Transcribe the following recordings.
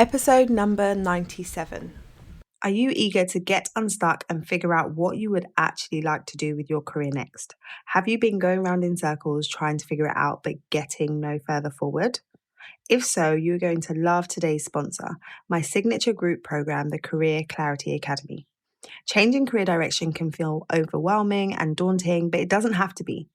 Episode number 97. Are you eager to get unstuck and figure out what you would actually like to do with your career next? Have you been going around in circles trying to figure it out but getting no further forward? If so, you're going to love today's sponsor, my signature group program, the Career Clarity Academy. Changing career direction can feel overwhelming and daunting, but it doesn't have to be.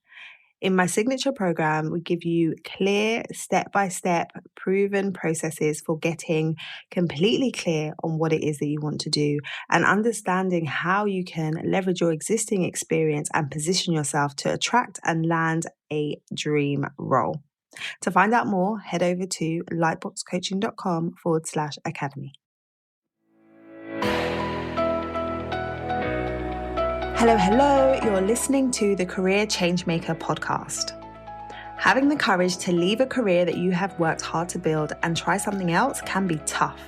In my signature program, we give you clear, step-by-step, proven processes for getting completely clear on what it is that you want to do and understanding how you can leverage your existing experience and position yourself to attract and land a dream role. To find out more, head over to lightboxcoaching.com/academy. Hello, you're listening to the Career Changemaker podcast. Having the courage to leave a career that you have worked hard to build and try something else can be tough.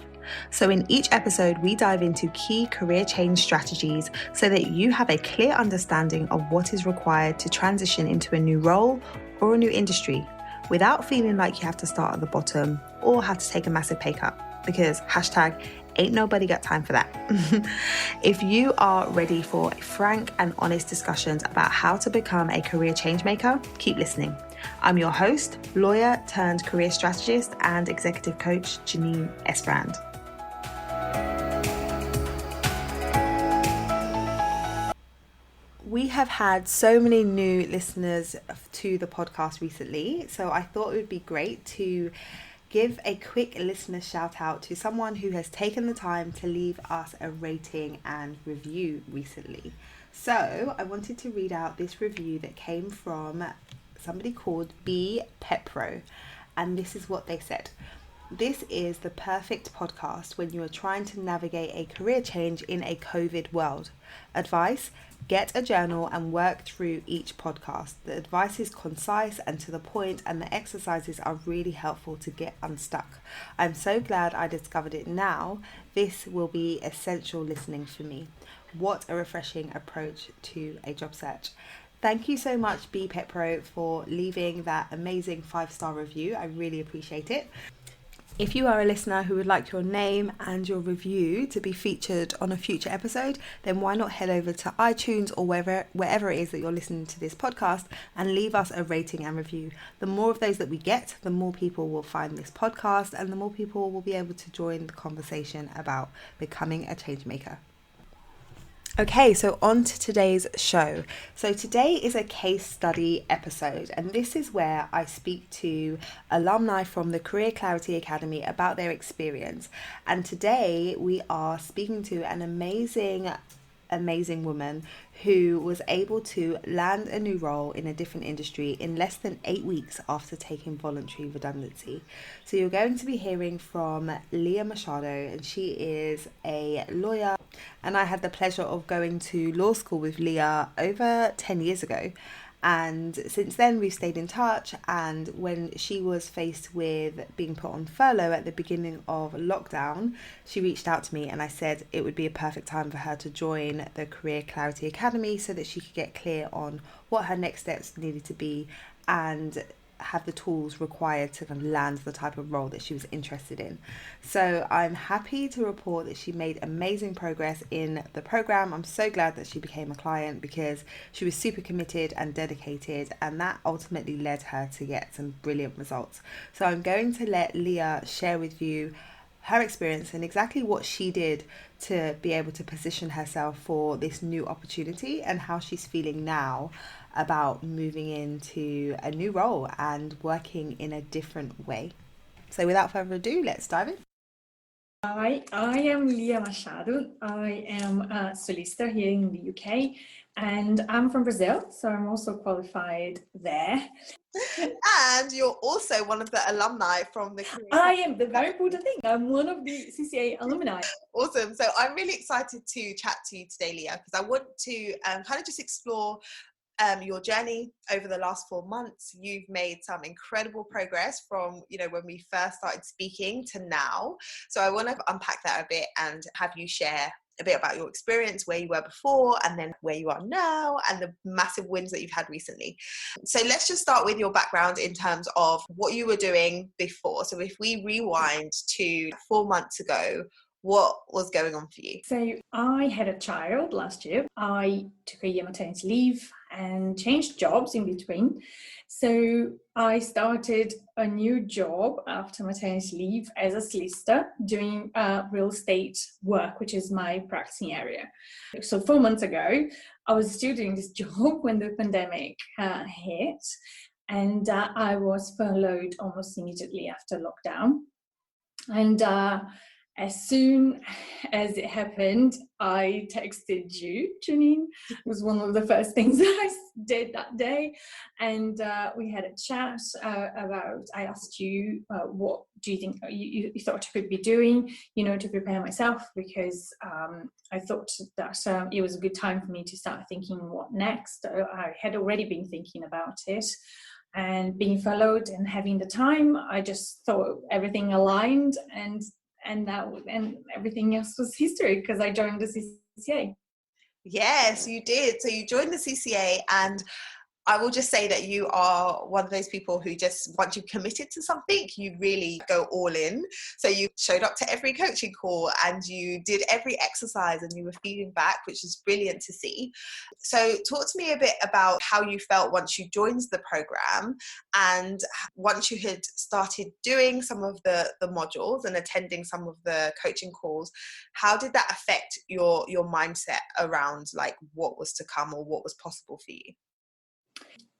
So in each episode, we dive into key career change strategies so that you have a clear understanding of what is required to transition into a new role or a new industry without feeling like you have to start at the bottom or have to take a massive pay cut, because #ain't nobody got time for that. If you are ready for frank and honest discussions about how to become a career change maker, keep listening. I'm your host, lawyer turned career strategist and executive coach, Janine Esbrand. We have had so many new listeners to the podcast recently, so I thought it would be great to give a quick listener shout out to someone who has taken the time to leave us a rating and review recently. So I wanted to read out this review that came from somebody called B Pepro, and this is what they said. This is the perfect podcast when you are trying to navigate a career change in a COVID world. Advice: get a journal and work through each podcast. The advice is concise and to the point, and the exercises are really helpful to get unstuck. I'm so glad I discovered it now. This will be essential listening for me. What a refreshing approach to a job search. Thank you so much, B Pepro, for leaving that amazing 5-star review. I really appreciate it. If you are a listener who would like your name and your review to be featured on a future episode, then why not head over to iTunes or wherever it is that you're listening to this podcast and leave us a rating and review. The more of those that we get, the more people will find this podcast and the more people will be able to join the conversation about becoming a change maker. Okay, so on to today's show. So today is a case study episode, and this is where I speak to alumni from the Career Clarity Academy about their experience. And today we are speaking to an amazing woman who was able to land a new role in a different industry in less than 8 weeks after taking voluntary redundancy. So you're going to be hearing from Lia Machado, and she is a lawyer, and I had the pleasure of going to law school with Lia over 10 years ago. And since then we've stayed in touch, and when she was faced with being put on furlough at the beginning of lockdown, she reached out to me and I said it would be a perfect time for her to join the Career Clarity Academy so that she could get clear on what her next steps needed to be and have the tools required to kind of land the type of role that she was interested in. So I'm happy to report that she made amazing progress in the program. I'm so glad that she became a client because she was super committed and dedicated, and that ultimately led her to get some brilliant results. So I'm going to let Lia share with you her experience and exactly what she did to be able to position herself for this new opportunity and how she's feeling now about moving into a new role and working in a different way. So without further ado, let's dive in. Hi, I am Lia Machado. I am a solicitor here in the UK, and I'm from Brazil, so I'm also qualified there. And you're also one of the alumni from the Career. I am, the very important thing, I'm one of the CCA alumni. Awesome. So I'm really excited to chat to you today, Lia, because I want to kind of just explore your journey over the last 4 months. You've made some incredible progress from, when we first started speaking to now. So I want to unpack that a bit and have you share a bit about your experience, where you were before and then where you are now, and the massive wins that you've had recently. So let's just start with your background in terms of what you were doing before. So if we rewind to 4 months ago, what was going on for you? So I had a child last year. I took a year maternity leave and changed jobs in between. So I started a new job after maternity leave as a solicitor doing real estate work, which is my practicing area. So 4 months ago, I was still doing this job when the pandemic hit, and I was furloughed almost immediately after lockdown. And as soon as it happened, I texted you, Janine. It was one of the first things that I did that day. And we had a chat about, I asked you, what do you think you thought I could be doing, to prepare myself, because I thought that it was a good time for me to start thinking what next. I had already been thinking about it. And being furloughed and having the time, I just thought everything aligned, and everything else was history, because I joined the CCA. Yes, you did. So you joined the CCA, and I will just say that you are one of those people who just, once you've committed to something, you really go all in. So you showed up to every coaching call and you did every exercise and you were feeding back, which is brilliant to see. So talk to me a bit about how you felt once you joined the program, and once you had started doing some of the modules and attending some of the coaching calls, how did that affect your mindset around like what was to come or what was possible for you?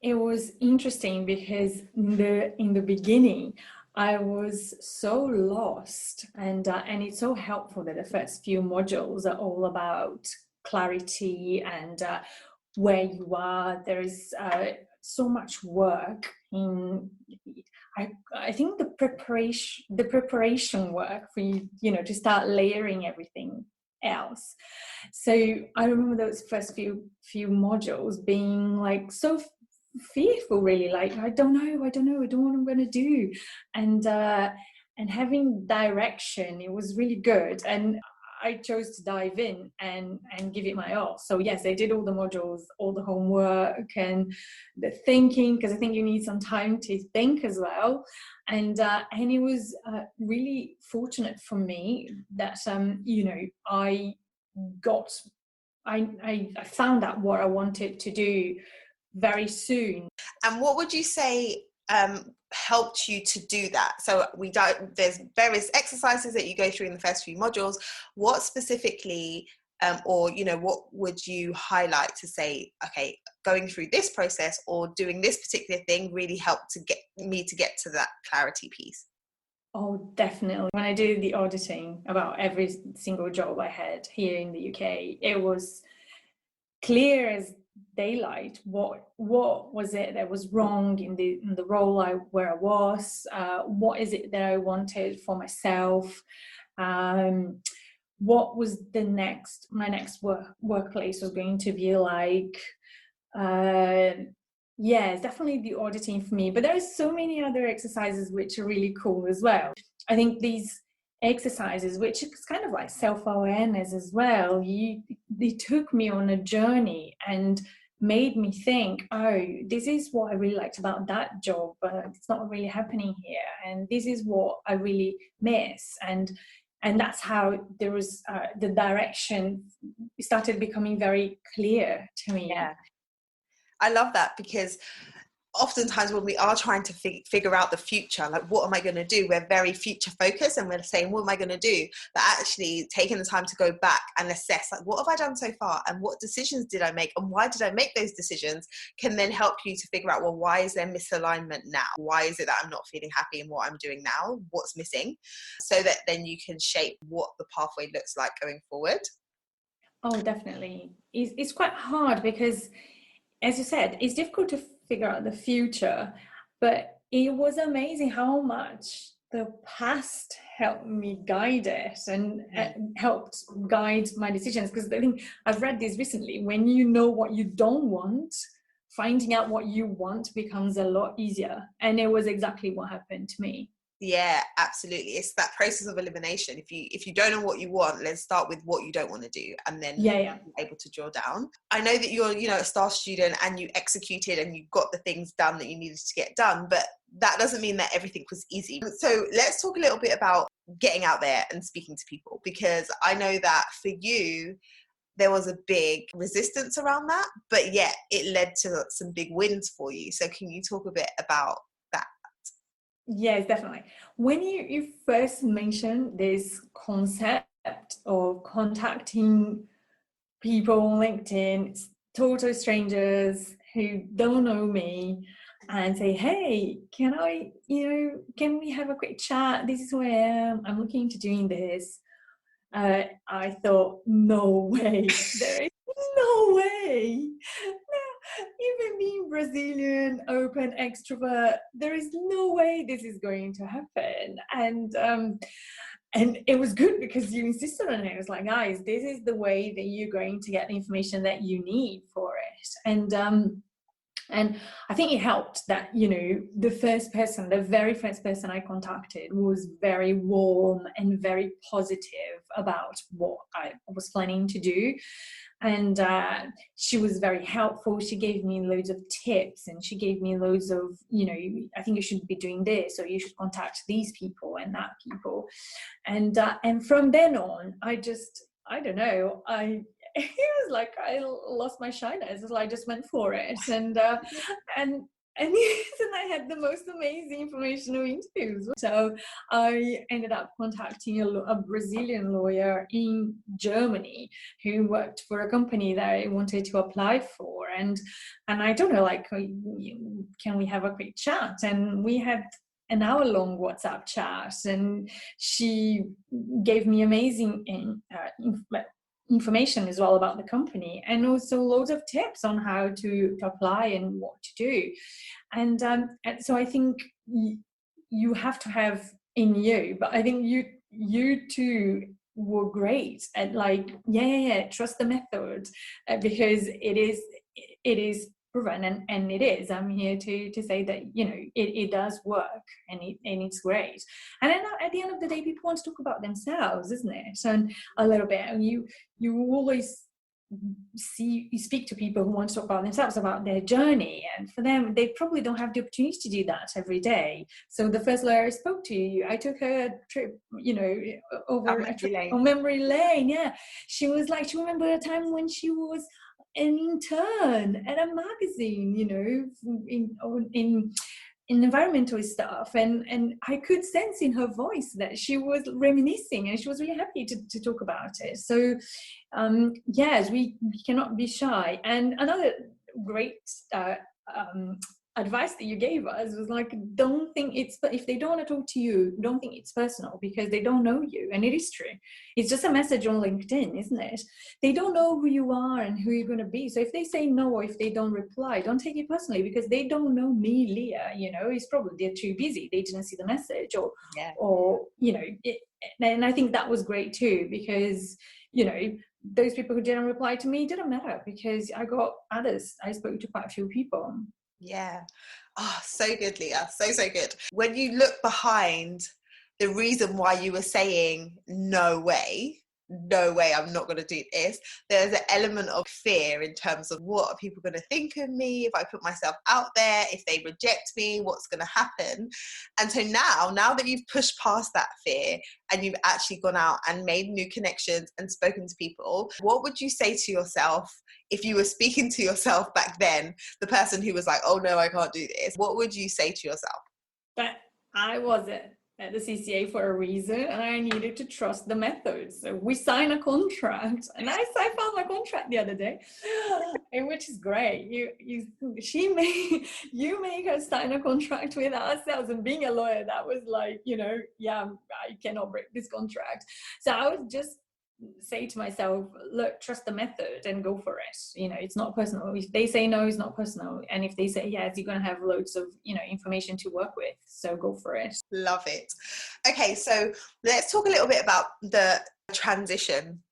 It was interesting because in the beginning, I was so lost, and it's so helpful that the first few modules are all about clarity and where you are. There is so much work in. I think the preparation work for you, to start layering everything else. So I remember those first few modules being like so fearful, really, like I don't know what I'm going to do, and having direction. It was really good, and I chose to dive in and give it my all. So yes, I did all the modules, all the homework and the thinking, because I think you need some time to think as well, and it was really fortunate for me that I found out what I wanted to do very soon. And what would you say helped you to do that? So there's various exercises that you go through in the first few modules. What specifically, or what would you highlight to say, okay, going through this process or doing this particular thing really helped to get to that clarity piece? Oh, definitely. When I did the auditing about every single job I had here in the UK, it was clear as daylight what was it that was wrong in the role where I was, what is it that I wanted for myself, what was my next workplace was going to be like. Yes, definitely the auditing for me, but there are so many other exercises which are really cool as well. I think these exercises, which is kind of like self-awareness as well, they took me on a journey and made me think, oh, this is what I really liked about that job, but it's not really happening here, and this is what I really miss, and that's how there was the direction started becoming very clear to me. Yeah, I love that, because oftentimes when we are trying to figure out the future, like what am I going to do, we're very future focused and we're saying what am I going to do, but actually taking the time to go back and assess, like, what have I done so far and what decisions did I make and why did I make those decisions, can then help you to figure out, well, why is there misalignment now, why is it that I'm not feeling happy in what I'm doing now, what's missing, so that then you can shape what the pathway looks like going forward. Oh, definitely. It's quite hard because, as you said, it's difficult to figure out the future, but it was amazing how much the past helped me guide it and helped guide my decisions. Because I think I've read this recently, when you know what you don't want, finding out what you want becomes a lot easier. And it was exactly what happened to me. Yeah, absolutely. It's that process of elimination. If you don't know what you want, let's start with what you don't want to do, and then Yeah. be able to drill down. I know that you're, a star student and you executed and you got the things done that you needed to get done, but that doesn't mean that everything was easy. So let's talk a little bit about getting out there and speaking to people, because I know that for you, there was a big resistance around that, but yet it led to some big wins for you. So can you talk a bit about that? Yes, definitely. When you first mentioned this concept of contacting people on LinkedIn, total strangers who don't know me, and say, hey, can we have a quick chat? This is who I am. I'm looking into doing this. I thought, no way. There is no way. Even being Brazilian, open, extrovert, there is no way this is going to happen. And it was good because you insisted on it. It was like, guys, this is the way that you're going to get the information that you need for it. And I think it helped that, the very first person I contacted was very warm and very positive about what I was planning to do. And she was very helpful. She gave me loads of tips, and she gave me loads of, I think you should be doing this, or you should contact these people and that people. And from then on, I don't know, it was like I lost my shyness, so I just went for it, and and I had the most amazing informational interviews. So I ended up contacting a Brazilian lawyer in Germany who worked for a company that I wanted to apply for, and I told her, like, can we have a quick chat? And we had an hour-long WhatsApp chat, and she gave me amazing information as well about the company, and also loads of tips on how to apply and what to do. And so I think you have to have in you, but I think you too were great at, like, trust the method, because it is proven, and it is. I'm here to say that it does work, and it's great. And then at the end of the day, people want to talk about themselves, isn't it? And a little bit, and you always you speak to people who want to talk about themselves, about their journey, and for them, they probably don't have the opportunity to do that every day. So the first lawyer I spoke to, I took her a trip, over a trip on memory lane. Yeah, she was like, she remembered a time when she was an intern at a magazine, in environmental stuff, and I could sense in her voice that she was reminiscing, and she was really happy to talk about it. So yes, we cannot be shy. And another great advice that you gave us was, like, don't think if they don't want to talk to you, don't think it's personal, because they don't know you. And it is true. It's just a message on LinkedIn, isn't it? They don't know who you are and who you're going to be. So if they say no, or if they don't reply, don't take it personally, because they don't know me, Lia. It's probably they're too busy, they didn't see the message, or and I think that was great too, because those people who didn't reply to me, didn't matter, because I got others. I spoke to quite a few people. Yeah. Oh, so good, Lia. So good. When you look behind the reason why you were saying, no way, I'm not going to do this, there's an element of fear in terms of, what are people going to think of me if I put myself out there? If they reject me, what's going to happen? And so now that you've pushed past that fear and you've actually gone out and made new connections and spoken to people, what would you say to yourself if you were speaking to yourself back then, the person who was like, oh no, I can't do this? What would you say to yourself? But I wasn't at the CCA for a reason, and I needed to trust the method. So we signed a contract, and I found my contract the other day, which is great. You make us sign a contract with ourselves, and being a lawyer, that was like, I cannot break this contract. So I would just say to myself, look, trust the method and go for it. It's not personal. If they say no, it's not personal, and if they say yes, you're going to have loads of information to work with, so go for it. Love it. Okay, so let's talk a little bit about the transition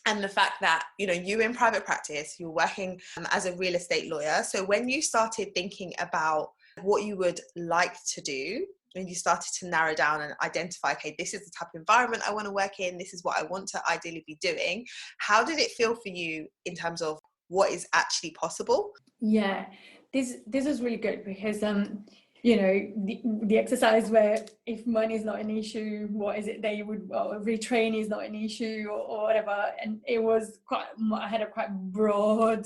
and the fact that you were in private practice, you're working as a real estate lawyer. So when you started thinking about what you would like to do, and you started to narrow down and identify, okay, this is the type of environment I want to work in, this is what I want to ideally be doing. How did it feel for you in terms of what is actually possible? Yeah, this is really good because you know, the exercise where if money is not an issue, what is it that you would, well, retraining is not an issue, or whatever. And it was quite, I had a quite broad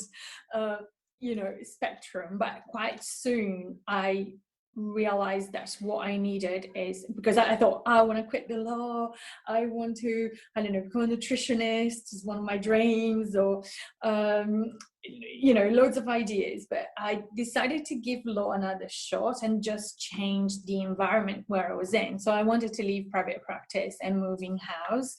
you know, spectrum, but quite soon I realized that's what I needed, is because I thought I want to quit the law, I want to, I don't know, become a nutritionist is one of my dreams, or you know, loads of ideas. But I decided to give law another shot and just change the environment where I was in. So I wanted to leave private practice and move in house,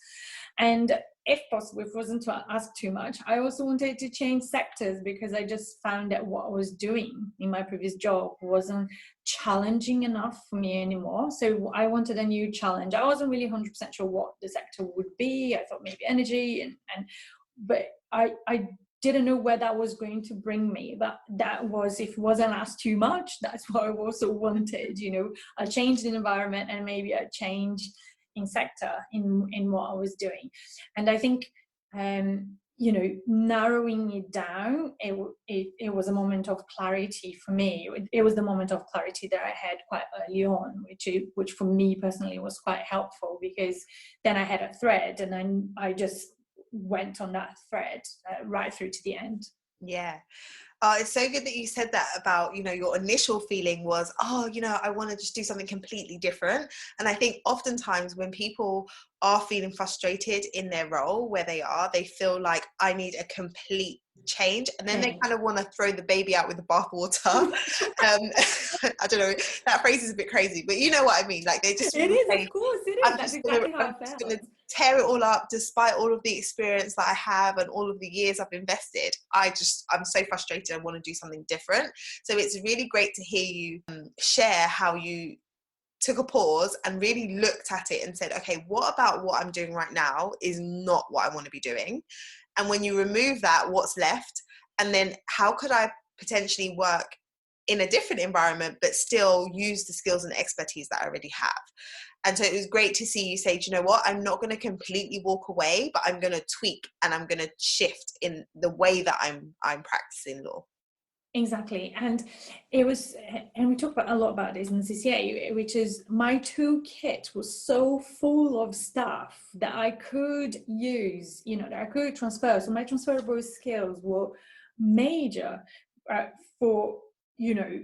and if possible, if it wasn't to ask too much, I also wanted to change sectors, because I just found that what I was doing in my previous job wasn't challenging enough for me anymore. So I wanted a new challenge. I wasn't really 100% sure what the sector would be. I thought maybe energy, but I didn't know where that was going to bring me. But that was, if it wasn't asked too much, that's what I also wanted, you know, a change in environment and maybe a change in sector in what I was doing. And I think you know, narrowing it down, it was a moment of clarity for me. It was the moment of clarity that I had quite early on, which for me personally was quite helpful, because then I had a thread, and then I just went on that thread right through to the end. Yeah. It's so good that you said that about, you know, your initial feeling was, oh, you know, I want to just do something completely different. And I think oftentimes when people are feeling frustrated in their role where they are, they feel like, I need a complete change, and then they kind of want to throw the baby out with the bathwater. I don't know, that phrase is a bit crazy, but you know what I mean. Like, they just It really is, say, of course it is. That's exactly how I'm I just felt. gonna tear it all up, despite all of the experience that I have and all of the years I've invested. I'm so frustrated. I want to do something different. So it's really great to hear you share how you took a pause and really looked at it and said, okay, what about what I'm doing right now is not what I want to be doing? And when you remove that, what's left? And then how could I potentially work in a different environment, but still use the skills and expertise that I already have? And so it was great to see you say, do you know what, I'm not going to completely walk away, but I'm going to tweak and I'm going to shift in the way that I'm practicing law. Exactly. And it was, and we talk about a lot about this in CCA, which is my toolkit was so full of stuff that I could use, you know, that I could transfer. So my transferable skills were major for, you know,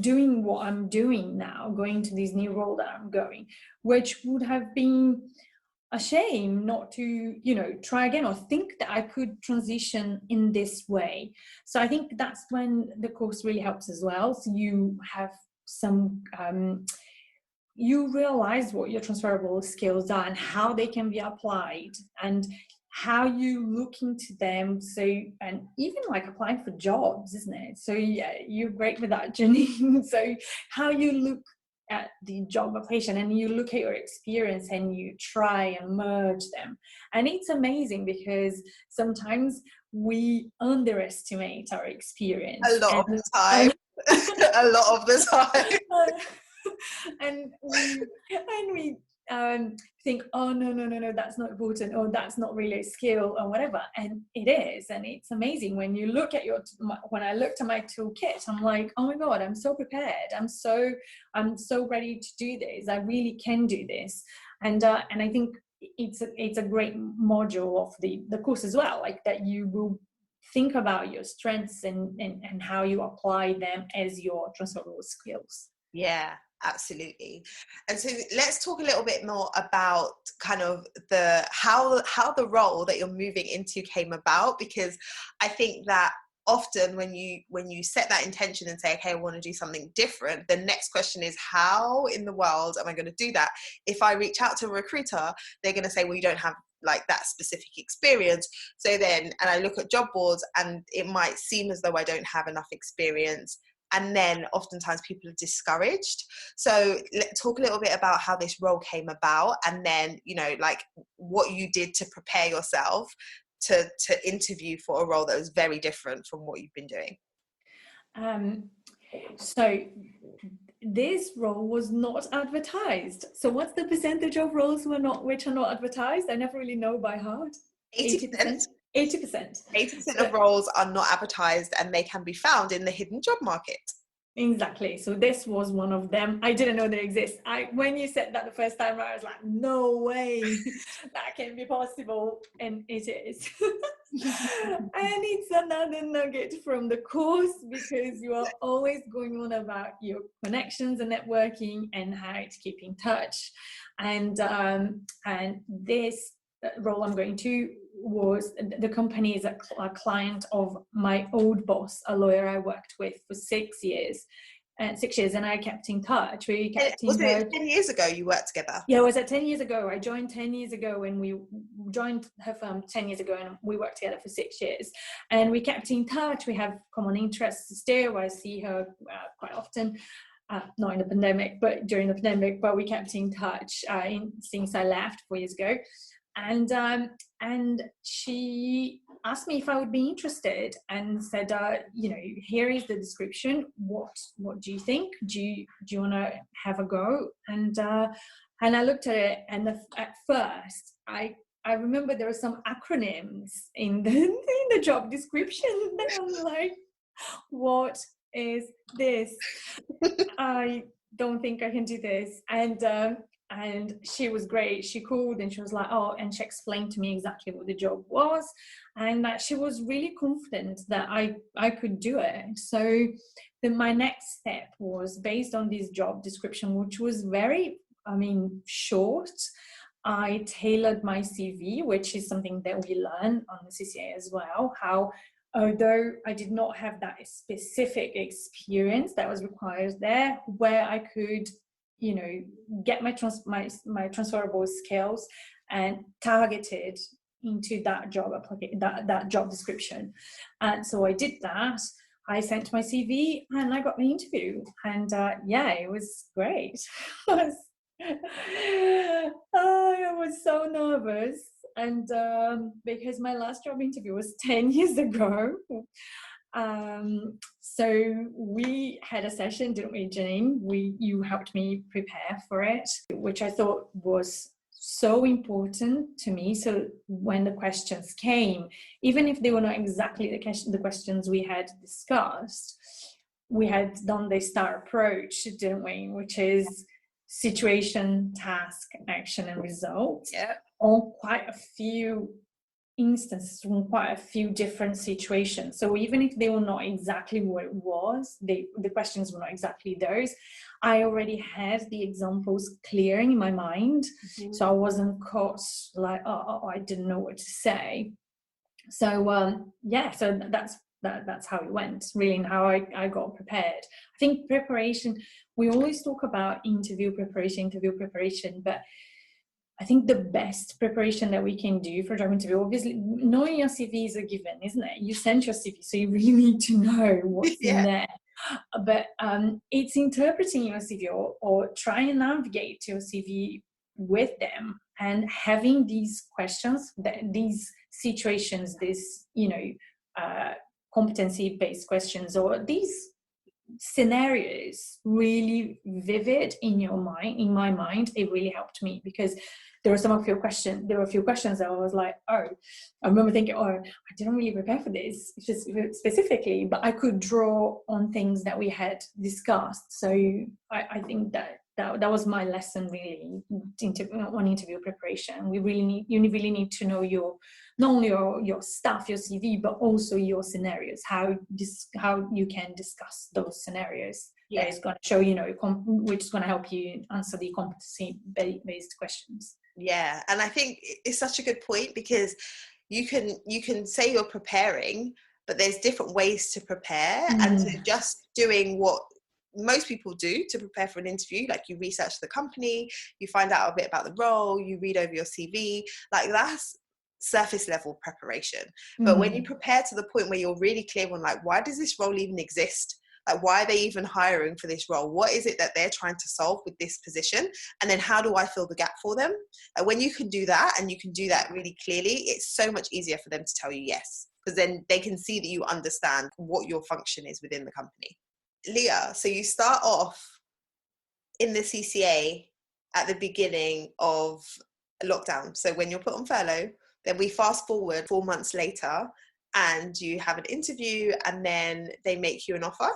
doing what I'm doing now, going to this new role that I'm going, which would have been a shame not to, you know, try again or think that I could transition in this way. So I think that's when the course really helps as well. So you have some you realize what your transferable skills are and how they can be applied, and how you look into them. So, and even like applying for jobs, isn't it? So yeah, you're great with that, Janine. So how you look at the job application, and you look at your experience and you try and merge them. And it's amazing because sometimes we underestimate our experience. A lot of the time. A lot of the time. and we think, oh no, that's not important, or that's not really a skill, or whatever. And it is, and it's amazing when you look at when I looked at my toolkit, I'm like, oh my god, I'm so prepared, I'm so ready to do this, I really can do this. And I think it's a great module of the course as well, like that you will think about your strengths and how you apply them as your transferable skills. Yeah, absolutely. And so let's talk a little bit more about kind of how the role that you're moving into came about, because I think that often when you set that intention and say, okay, I want to do something different, the next question is, how in the world am I going to do that? If I reach out to a recruiter, they're going to say, well, you don't have like that specific experience. So then, and I look at job boards and it might seem as though I don't have enough experience. And then oftentimes people are discouraged. So let's talk a little bit about how this role came about, and then, you know, like what you did to prepare yourself to interview for a role that was very different from what you've been doing. So this role was not advertised. So what's the percentage of roles which are not advertised? I never really know by heart. 80%. 80%. 80% of roles are not advertised, and they can be found in the hidden job market. Exactly. So this was one of them. I didn't know they exist. When you said that the first time, I was like, no way that can be possible. And it is. And it's another nugget from the course, because you are always going on about your connections and networking and how to keep in touch. And this role I'm going to was, the company is a client of my old boss, a lawyer I worked with for 6 years. And I kept in touch. We kept in touch. Was it 10 years ago you worked together? Yeah, it was 10 years ago. I joined 10 years ago, and we joined her firm 10 years ago, and we worked together for 6 years. And we kept in touch. We have common interests still. I see her quite often. Not in the pandemic, but during the pandemic. But we kept in touch since I left 4 years ago. And she asked me if I would be interested, and said, here is the description. What do you think? Do you want to have a go? And I looked at it, and at first I remember there were some acronyms in the job description. And I'm like, what is this? I don't think I can do this. And she was great. She called, and she was like, and she explained to me exactly what the job was, and that she was really confident that I could do it. So then my next step was based on this job description, which was very, short. I tailored my CV, which is something that we learn on the CCA as well, how although I did not have that specific experience that was required there, where I could get my transferable skills and targeted into that job that job description. And so I did that. I sent my CV, and I got the interview, and it was great. I was so nervous, and because my last job interview was 10 years ago. So we had a session, didn't we, Janine? You helped me prepare for it, which I thought was so important to me. So when the questions came, even if they were not exactly the questions we had discussed, we had done the STAR approach, didn't we? Which is situation, task, action, and result. Yeah. On quite a few instances, from quite a few different situations. So even if they were not exactly what it was, the questions were not exactly those, I already had the examples clearing in my mind. Mm-hmm. So I wasn't caught like, I didn't know what to say. So so that's how it went, really, and how I got prepared. I think preparation, we always talk about interview preparation, but I think the best preparation that we can do for a job interview, obviously, knowing your CV is a given, isn't it? You sent your CV, so you really need to know what's in there. But it's interpreting your CV or trying to navigate your CV with them, and having these questions, these situations, these competency-based questions, or these scenarios really vivid in your mind. In my mind, it really helped me, because there were a few questions that I was like, I remember thinking, I didn't really prepare for this specifically, but I could draw on things that we had discussed. So I think that was my lesson, really, on interview preparation. You really need to know not only your stuff, your CV, but also your scenarios, how you can discuss those scenarios. Yeah. That is going to show, which is going to help you answer the competency-based questions. Yeah, and I think it's such a good point, because you can say you're preparing, but there's different ways to prepare, and so just doing what most people do to prepare for an interview, like you research the company, you find out a bit about the role, you read over your CV, like that's surface level preparation. But when you prepare to the point where you're really clear on, like, why does this role even exist? Like, why are they even hiring for this role? What is it that they're trying to solve with this position? And then how do I fill the gap for them? And when you can do that, and you can do that really clearly, it's so much easier for them to tell you yes, because then they can see that you understand what your function is within the company. Lia, so you start off in the CCA at the beginning of lockdown. So when you're put on furlough, then we fast forward 4 months later and you have an interview and then they make you an offer.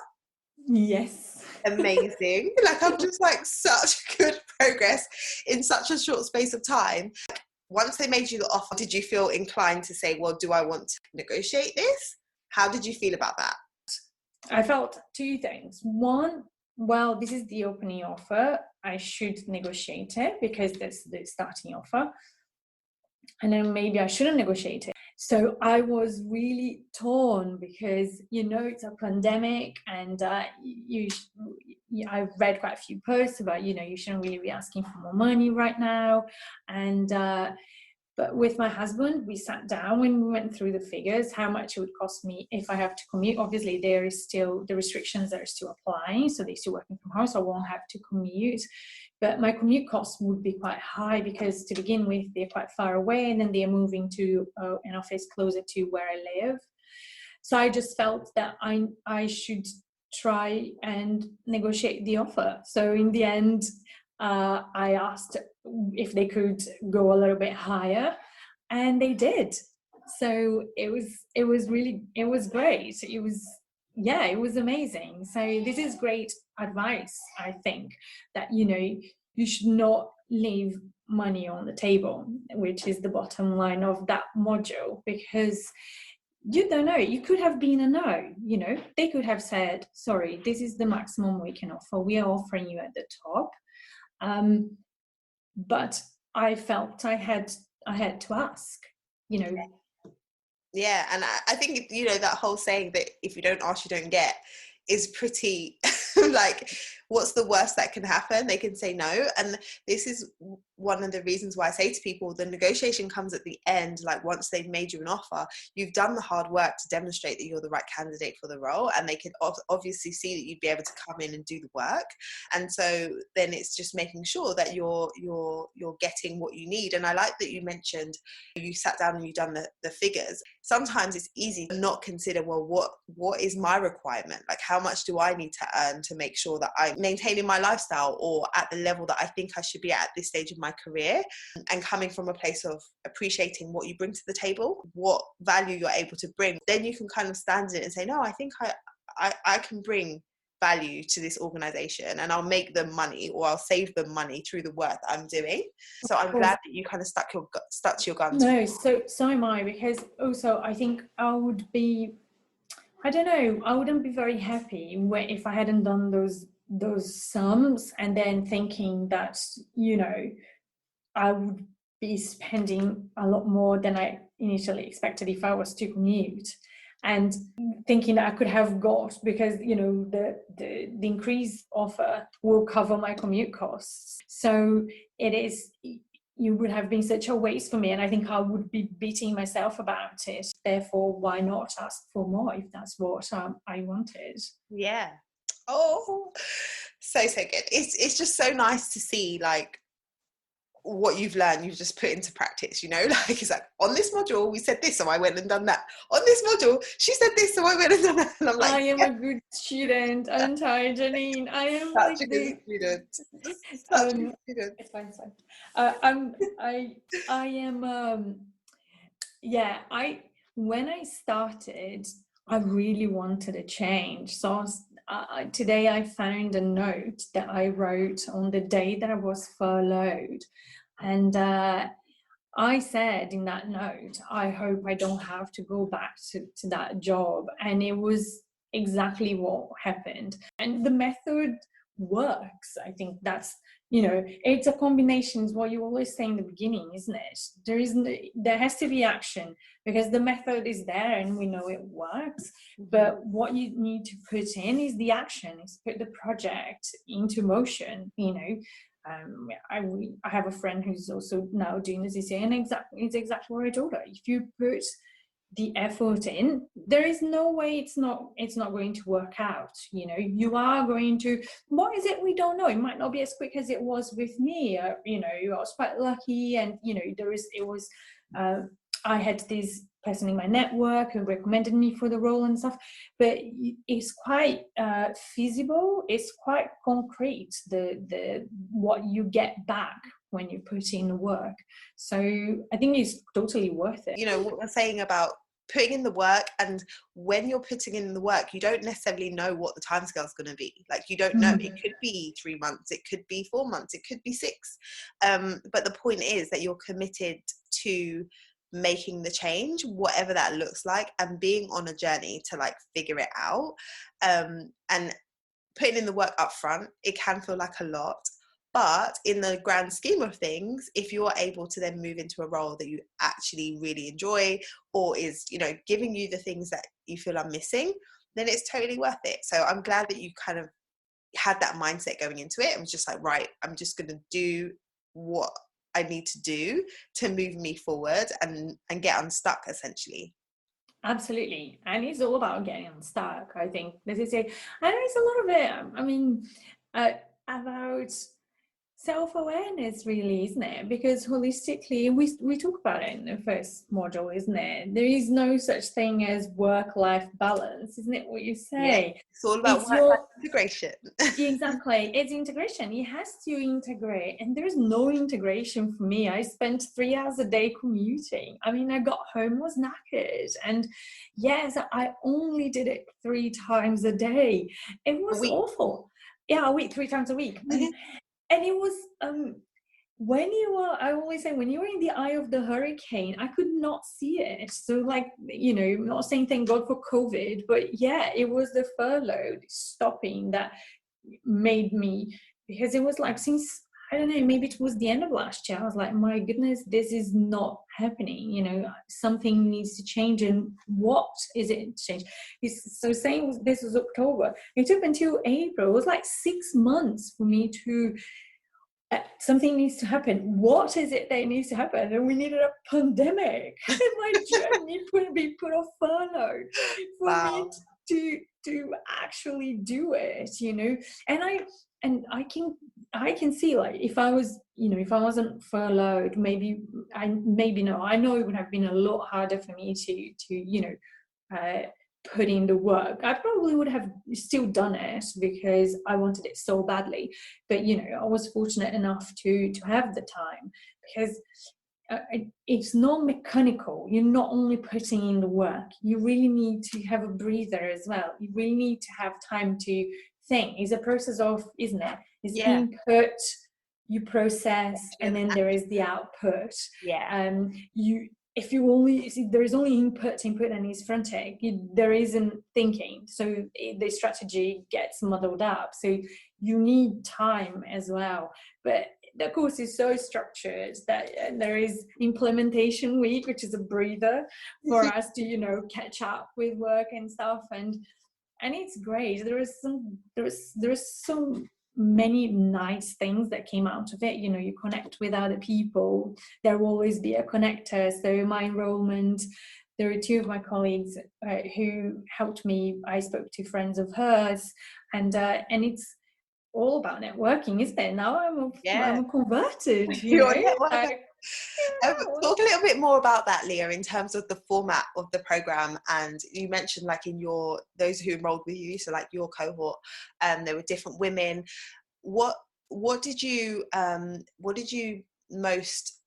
Yes. Amazing. Like, I'm just like, such good progress in such a short space of time. Once they made you the offer, did you feel inclined to say, well, do I want to negotiate this? How did you feel about that? I felt two things. One, well, this is the opening offer. I should negotiate it because that's the starting offer. And then maybe I shouldn't negotiate it. So I was really torn because, it's a pandemic, and I've read quite a few posts about, you shouldn't really be asking for more money right now. And but with my husband, we sat down and we went through the figures, how much it would cost me if I have to commute. Obviously, there is still the restrictions that are still applying, so they're still working from home, so I won't have to commute. But my commute costs would be quite high because, to begin with, they're quite far away, and then they're moving to an office closer to where I live. So I just felt that I should try and negotiate the offer. So in the end, I asked if they could go a little bit higher, and they did. So it was great. It was amazing. So this is great advice, I think, that you should not leave money on the table, which is the bottom line of that module, because you don't know, you could have been a no. They could have said, sorry, this is the maximum we can offer, we are offering you at the top. But I felt I had to ask, Yeah, and I think, that whole saying that if you don't ask, you don't get is pretty like, what's the worst that can happen? They can say no. And this is one of the reasons why I say to people, the negotiation comes at the end. Like, once they've made you an offer, you've done the hard work to demonstrate that you're the right candidate for the role, and they can obviously see that you'd be able to come in and do the work. And so then it's just making sure that you're getting what you need. And I like that you mentioned you sat down and you've done the figures. Sometimes it's easy to not consider, well, what is my requirement? Like, how much do I need to earn to make sure that I'm maintaining my lifestyle or at the level that I think I should be at this stage of my career? And coming from a place of appreciating what you bring to the table, what value you're able to bring, then you can kind of stand in it and say, no, I think I can bring value to this organization, and I'll make them money, or I'll save them money through the work that I'm doing. So I'm glad that you kind of stuck to your guns. No, so am I, because also I think I would be, I don't know, I wouldn't be very happy if I hadn't done those sums and then thinking that, I would be spending a lot more than I initially expected if I was to commute, and thinking that I could have got, because the increased offer will cover my commute costs. So you would have been such a waste for me, and I think I would be beating myself about it. Therefore, why not ask for more if that's what I wanted? Yeah. Oh, so good. It's just so nice to see, like, what you've learned, you've just put into practice, like, it's like, on this module we said this, so I went and done that. On this module she said this, so I went and done that. And I'm like, I am a good student, aren't I, Janine? I am such a good student. Such a good student. It's fine. I am when I started, I really wanted a change. So today I found a note that I wrote on the day that I was furloughed, and I said in that note, I hope I don't have to go back to that job. And it was exactly what happened. And the method works. I think that's, it's a combination, is what you always say in the beginning, isn't it? There has to be action, because the method is there and we know it works. But what you need to put in is the action, is put the project into motion. I have a friend who's also now doing this CCA, and it's exactly what I told her. If you put the effort in, there is no way it's not going to work out. You are going to, what is it, we don't know, it might not be as quick as it was with me. I was quite lucky, and I had this person in my network who recommended me for the role and stuff, but it's quite feasible. It's quite concrete, the what you get back when you put in the work. So I think it's totally worth it. You know, what we're saying about putting in the work, and when you're putting in the work, you don't necessarily know what the timescale is going to be. Like, you don't know. It could be 3 months, it could be 4 months, it could be 6. But the point is that you're committed to making the change, whatever that looks like, and being on a journey to like figure it out. And putting in the work up front, it can feel like a lot. But in the grand scheme of things, if you're able to then move into a role that you actually really enjoy, or is, you know, giving you the things that you feel are missing, then it's totally worth it. So I'm glad that you kind of had that mindset going into it. I was just like, right, I'm just going to do what I need to do to move me forward and get unstuck, essentially. Absolutely. And it's all about getting unstuck, I think. This is it. And it's a lot of it, I mean, about self-awareness, really, isn't it? Because holistically, we talk about it in the first module, isn't it? There is no such thing as work-life balance, isn't it what you say? Yeah, it's all about work-life integration. Exactly, it's integration. It has to integrate, and there's no integration for me. I spent 3 hours a day commuting. I mean, I got home, was knackered, and yes, I only did it 3 times a day. It was awful. Yeah, a week, 3 times a week. And it was when you are, I always say, when you were in the eye of the hurricane, I could not see it. So, like, you know, I'm not saying thank God for COVID, but yeah, it was the furlough stopping that made me, because it was like, since, I don't know, maybe it was the end of last year, I was like, my goodness, this is not happening. You know, something needs to change. And what is it to change? So saying this was October, it took until April. It was like 6 months for me to, something needs to happen. What is it that needs to happen? And we needed a pandemic. And my journey could be put off furlough for me to actually do it, you know. And I can see, like, if I was, you know, if I wasn't furloughed, maybe I know it would have been a lot harder for me to you know, put in the work. I probably would have still done it because I wanted it so badly. But, you know, I was fortunate enough to have the time, because it's not mechanical. You're not only putting in the work. You really need to have a breather as well. You really need to have time to think. It's a process of, isn't it? It's input, you process, and then there is the output. If there is only input and is frantic, there isn't thinking, so the strategy gets muddled up. So you need time as well. But the course is so structured that there is implementation week, which is a breather for us to, you know, catch up with work and stuff, and it's great. There is so many nice things that came out of it. You know, you connect with other people. There will always be a connector. So my enrollment, there are 2 of my colleagues who helped me. I spoke to friends of hers, and it's all about networking, isn't it? Now I'm converted. You know. Talk a little bit more about that, Lia, in terms of the format of the program. And you mentioned, like, in those who enrolled with you, so like your cohort, there were different women. What did you most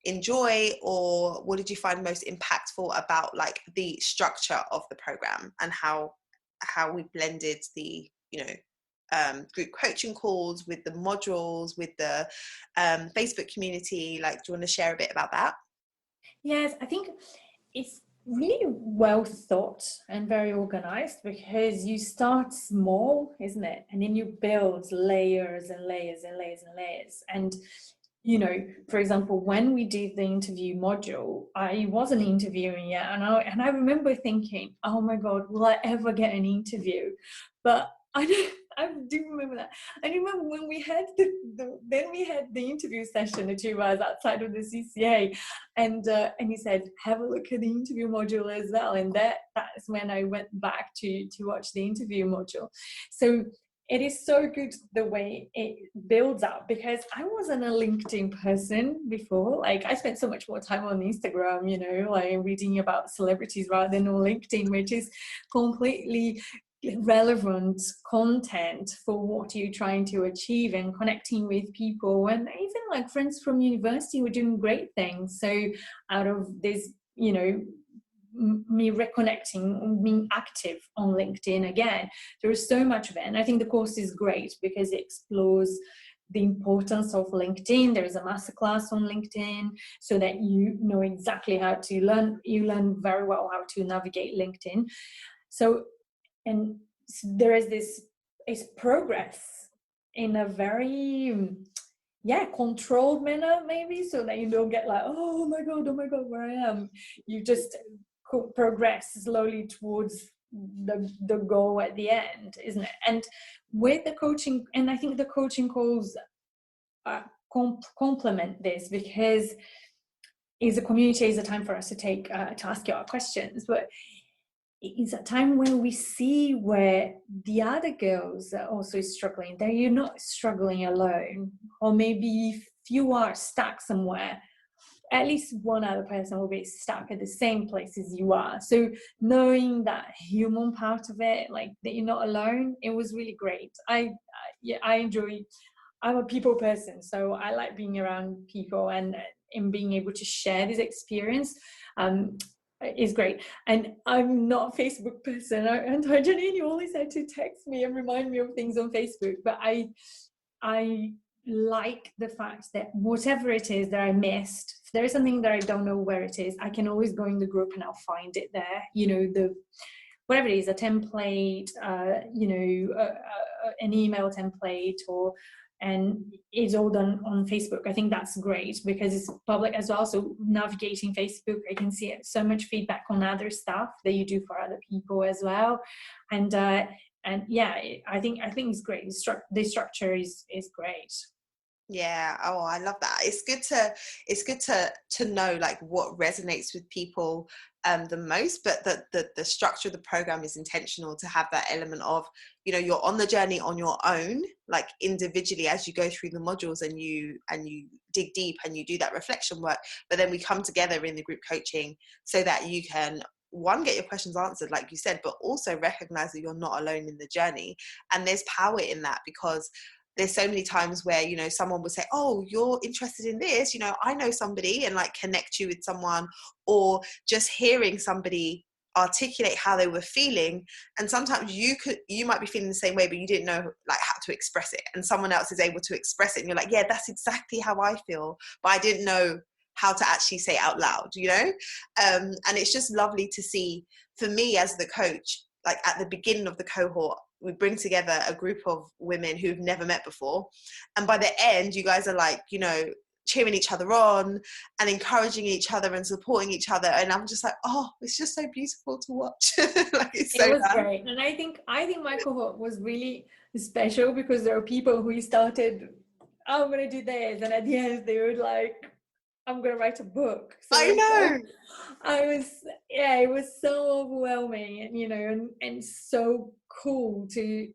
enjoy, or what did you find most impactful about, like, the structure of the program, and how we blended the, you know, group coaching calls with the modules, with the Facebook community? Like, do you want to share a bit about that? Yes, I think it's really well thought and very organized, because you start small, isn't it? And then you build layers and layers and layers and layers. And, you know, for example, when we did the interview module, I wasn't interviewing yet. And I remember thinking, oh my God, will I ever get an interview? But I do remember that. I remember when we had the interview session, the 2 hours outside of the CCA, and he said, have a look at the interview module as well. And that's when I went back to watch the interview module. So it is so good the way it builds up, because I wasn't a LinkedIn person before. Like, I spent so much more time on Instagram, you know, like reading about celebrities rather than on LinkedIn, which is completely relevant content for what you're trying to achieve and connecting with people. And even like friends from university were doing great things. So out of this, you know, me reconnecting, being active on LinkedIn again, there is so much of it. And I think the course is great because it explores the importance of LinkedIn. There is a masterclass on LinkedIn so that you know exactly how to learn. You learn very well how to navigate LinkedIn. So, and there is this is progress in a very controlled manner, maybe, so that you don't get like, oh my god, where I am. You just progress slowly towards the goal at the end, isn't it? And with the coaching, and I think the coaching calls complement this, because is a community, is a time for us to take to ask you our questions, but it's a time where we see where the other girls are also struggling, that you're not struggling alone, or maybe if you are stuck somewhere, at least one other person will be stuck at the same place as you are. So knowing that human part of it, like that you're not alone, it was really great. I enjoy, I'm a people person, so I like being around people and being able to share this experience is great. And I'm not a Facebook person, and Janine, you always had to text me and remind me of things on Facebook, but I like the fact that whatever it is that I missed, if there is something that I don't know where it is, I can always go in the group and I'll find it there. You know, the whatever it is, a template, an email template, and it's all done on Facebook. I think that's great because it's public as well. So navigating Facebook, I can see so much feedback on other stuff that you do for other people as well. And yeah, I think it's great. The structure is great. Yeah. Oh, I love that. It's good to know like what resonates with people the most, but the structure of the program is intentional to have that element of, you know, you're on the journey on your own, like individually as you go through the modules and you dig deep and you do that reflection work, but then we come together in the group coaching so that you can get your questions answered, like you said, but also recognize that you're not alone in the journey. And there's power in that, because there's so many times where, you know, someone would say, oh, you're interested in this, you know, I know somebody, and like connect you with someone, or just hearing somebody articulate how they were feeling. And sometimes you might be feeling the same way, but you didn't know like how to express it, and someone else is able to express it, and you're like, yeah, that's exactly how I feel, but I didn't know how to actually say it out loud, you know. And it's just lovely to see, for me as the coach, like at the beginning of the cohort, we bring together a group of women who've never met before, and by the end you guys are like, you know, cheering each other on and encouraging each other and supporting each other, and I'm just like, oh, it's just so beautiful to watch. Like, it was great. And I think my cohort was really special because there are people who started, oh, I'm gonna do this, and at the end they were like, I'm gonna write a book. So I know. It was so overwhelming, and you know, and so cool to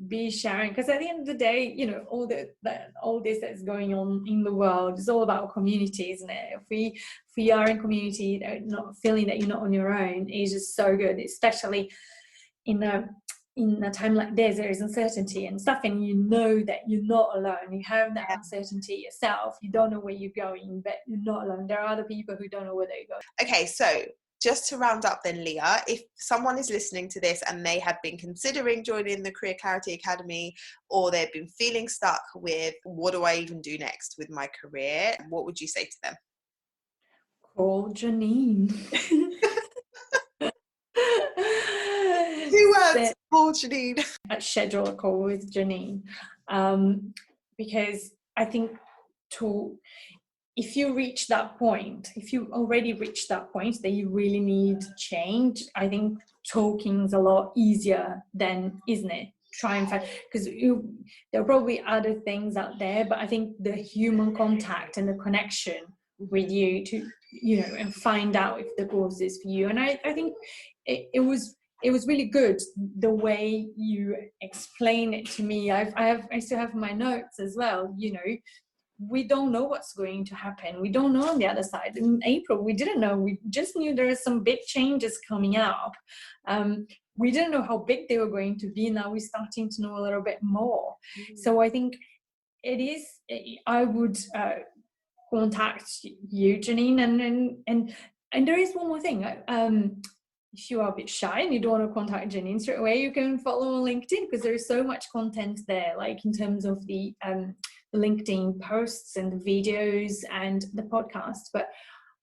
be sharing, because at the end of the day, you know, all this that's going on in the world is all about community, isn't it? If we are in community, not feeling that you're not on your own is just so good, especially in a time like this. There is uncertainty and stuff, and you know that you're not alone. You have that uncertainty yourself. You don't know where you're going, but you're not alone. There are other people who don't know where they're going. Okay, so just to round up then, Lia, if someone is listening to this and they have been considering joining the Career Clarity Academy, or they've been feeling stuck with, what do I even do next with my career, what would you say to them? Call Janine. 2 words, call Janine. Schedule a call with Janine, because I think if you already reached that point that you really need change, I think talking's a lot easier then, isn't it? Try and find, because there are probably other things out there, but I think the human contact and the connection with you to, you know, and find out if the course is for you. And I think it it was really good the way you explained it to me. I still have my notes as well. You know, we don't know what's going to happen. We don't know on the other side. In April, we didn't know. We just knew there are some big changes coming up. We didn't know how big they were going to be. Now we're starting to know a little bit more. So I think it is, I would contact you, Janine, and there is one more thing. If you are a bit shy and you don't want to contact Janine straight away, you can follow on LinkedIn, because there is so much content there, like in terms of the LinkedIn posts and the videos and the podcast. But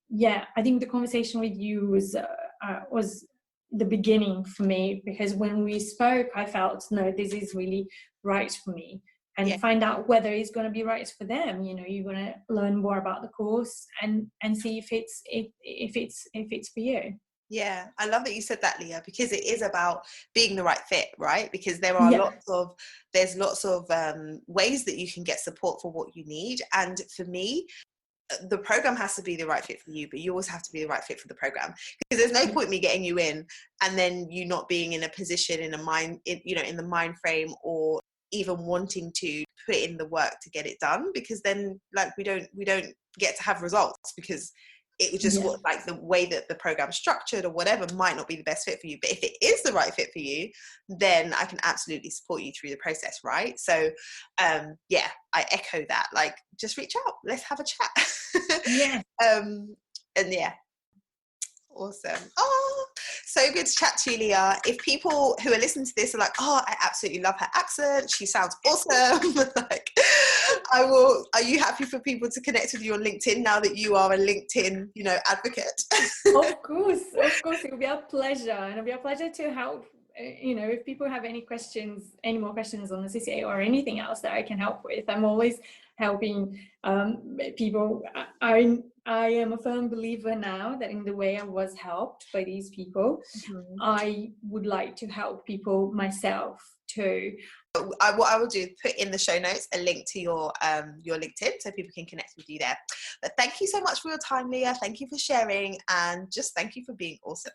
yeah, I think the conversation with you was the beginning for me, because when we spoke, I felt, no, this is really right for me. And find out whether it's going to be right for them. You know, you're going to learn more about the course and see if it's for you. Yeah, I love that you said that, Lia, because it is about being the right fit, right? Because there are lots of ways that you can get support for what you need. And for me, the program has to be the right fit for you, but you always have to be the right fit for the program, because there's no point me getting you in and then you not being in a position, in the mind frame, or even wanting to put in the work to get it done, because then like we don't get to have results, because it was just what, like, the way that the program's structured or whatever might not be the best fit for you. But if it is the right fit for you, then I can absolutely support you through the process, right? So I echo that. Like, just reach out, let's have a chat. And yeah, awesome. Oh, so good to chat to you, Lia. If people who are listening to this are like, oh, I absolutely love her accent, she sounds awesome, like, are you happy for people to connect with you on LinkedIn now that you are a LinkedIn, advocate? Of course, it will be a pleasure, and it'll be a pleasure to help. If people have any more questions on the CCA or anything else that I can help with, I'm always helping people. I am a firm believer now that in the way I was helped by these people, I would like to help people myself too. What I will do, put in the show notes a link to your LinkedIn so people can connect with you there. But thank you so much for your time, Lia. Thank you for sharing, and just thank you for being awesome.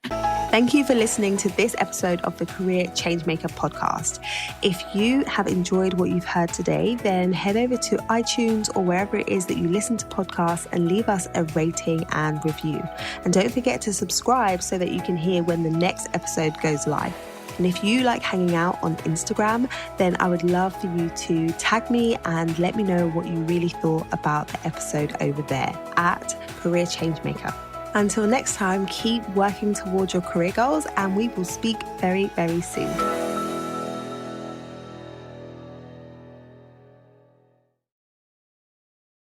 Thank you for listening to this episode of the Career Changemaker podcast. If you have enjoyed what you've heard today, then head over to iTunes or wherever it is that you listen to podcasts and leave us a rating and review. And don't forget to subscribe so that you can hear when the next episode goes live. And if you like hanging out on Instagram, then I would love for you to tag me and let me know what you really thought about the episode over there at Career Changemaker. Until next time, keep working towards your career goals, and we will speak very, very soon.